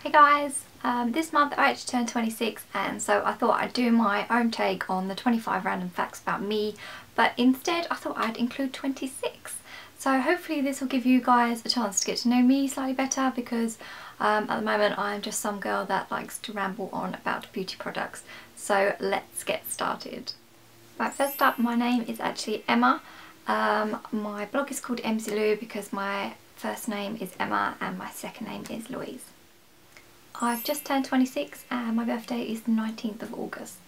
Hey guys, this month I actually turned 26 and so I thought I'd do my own take on the 25 random facts about me, but instead I thought I'd include 26. So hopefully this will give you guys a chance to get to know me slightly better because at the moment I'm just some girl that likes to ramble on about beauty products. So let's get started. Right, first up, my name is actually Emma. My blog is called Emzylou because my first name is Emma and my second name is Louise. I've just turned 26 and my birthday is the 19th of August.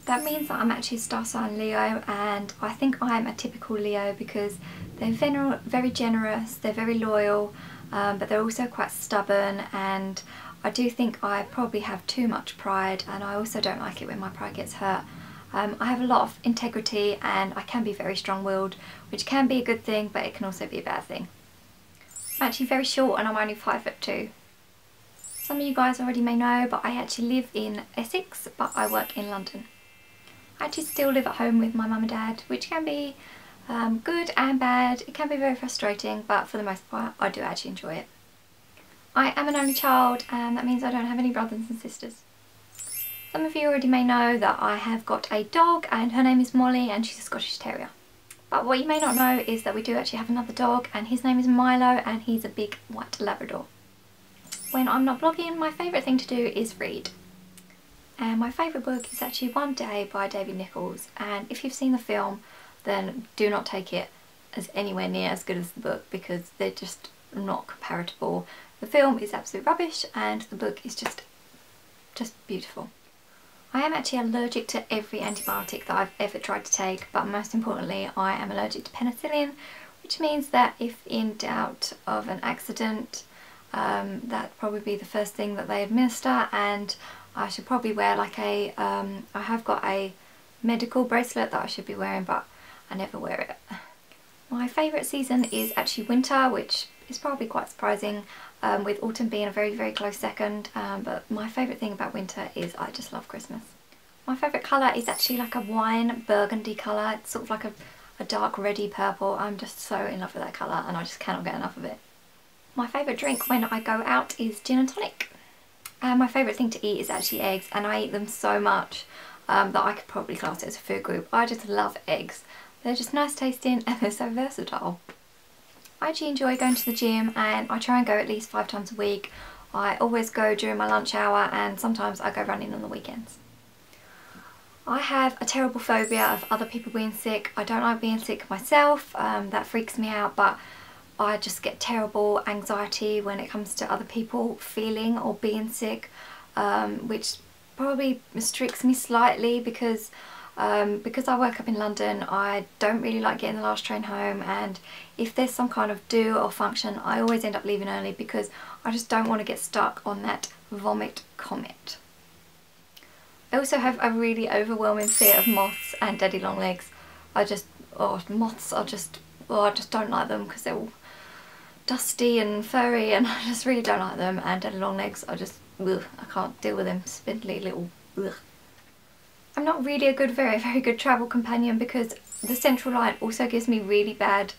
That means that I'm actually star sign Leo, and I think I'm a typical Leo because they're very generous, they're very loyal, but they're also quite stubborn, and I do think I probably have too much pride, and I also don't like it when my pride gets hurt. I have a lot of integrity and I can be very strong-willed, which can be a good thing but it can also be a bad thing. I'm actually very short and I'm only 5'2". Some of you guys already may know, but I actually live in Essex, but I work in London. I actually still live at home with my mum and dad, which can be good and bad. It can be very frustrating, but for the most part I do actually enjoy it. I am an only child and that means I don't have any brothers and sisters. Some of you already may know that I have got a dog and her name is Molly and she's a Scottish Terrier. But what you may not know is that we do actually have another dog and his name is Milo and he's a big white Labrador. When I'm not blogging, my favourite thing to do is read. And my favourite book is actually One Day by David Nichols, and if you've seen the film then do not take it as anywhere near as good as the book because they're just not comparable. The film is absolute rubbish and the book is just beautiful. I am actually allergic to every antibiotic that I've ever tried to take, but most importantly I am allergic to penicillin, which means that if in doubt of an accident, that'd probably be the first thing that they administer, and I should probably wear like a, I have got a medical bracelet that I should be wearing but I never wear it. My favourite season is actually winter, which is probably quite surprising, with autumn being a very close second, but my favourite thing about winter is I just love Christmas. My favourite colour is actually like a wine burgundy colour. It's sort of like a dark reddy purple. I'm just so in love with that colour and I just cannot get enough of it. My favourite drink when I go out is gin and tonic. And my favourite thing to eat is actually eggs, and I eat them so much that I could probably class it as a food group. I just love eggs. They're just nice tasting and they're so versatile. I actually enjoy going to the gym and I try and go at least 5 times a week. I always go during my lunch hour and sometimes I go running on the weekends. I have a terrible phobia of other people being sick. I don't like being sick myself, that freaks me out, but I just get terrible anxiety when it comes to other people feeling or being sick, which probably restricts me slightly because I work up in London. I don't really like getting the last train home, and if there's some kind of do or function I always end up leaving early because I just don't want to get stuck on that vomit comet. I also have a really overwhelming fear of moths and daddy long legs. Moths are just, I just don't like them because they're all dusty and furry and I just really don't like them, and daddy long legs are just, ugh, I can't deal with them, spindly little, ugh. I'm not really a very good travel companion because the central line also gives me really bad,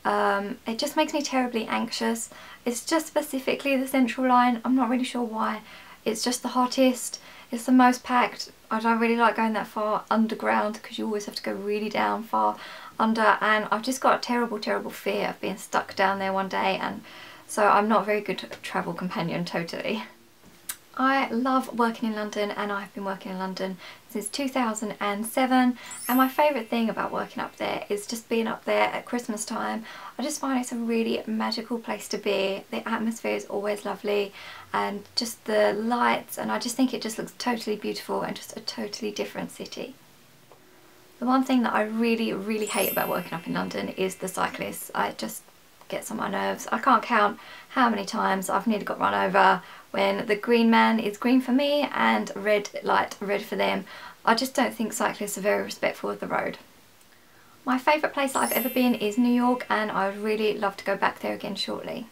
it just makes me terribly anxious. It's just specifically the central line, I'm not really sure why. It's just the hottest, it's the most packed. I don't really like going that far underground because you always have to go really down far under, and I've just got a terrible fear of being stuck down there one day, and so I'm not a very good travel companion totally. I love working in London and I've been working in London since 2007, and my favourite thing about working up there is just being up there at Christmas time. I just find it's a really magical place to be. The atmosphere is always lovely and just the lights, and I just think it just looks totally beautiful and just a totally different city. The one thing that I really hate about working up in London is the cyclists. It just gets on my nerves. I can't count how many times I've nearly got run over when the green man is green for me and red light red for them. I just don't think cyclists are very respectful of the road. My favourite place that I've ever been is New York, and I would really love to go back there again shortly.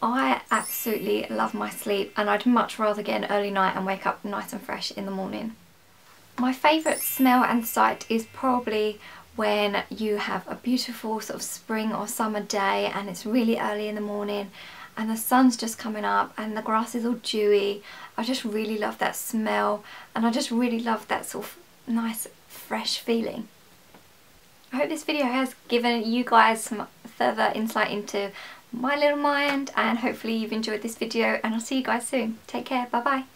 I absolutely love my sleep and I'd much rather get an early night and wake up nice and fresh in the morning. My favourite smell and sight is probably when you have a beautiful sort of spring or summer day and it's really early in the morning and the sun's just coming up and the grass is all dewy. I just really love that smell, and I just really love that sort of nice fresh feeling. I hope this video has given you guys some further insight into my little mind, and hopefully you've enjoyed this video, and I'll see you guys soon. Take care, bye bye.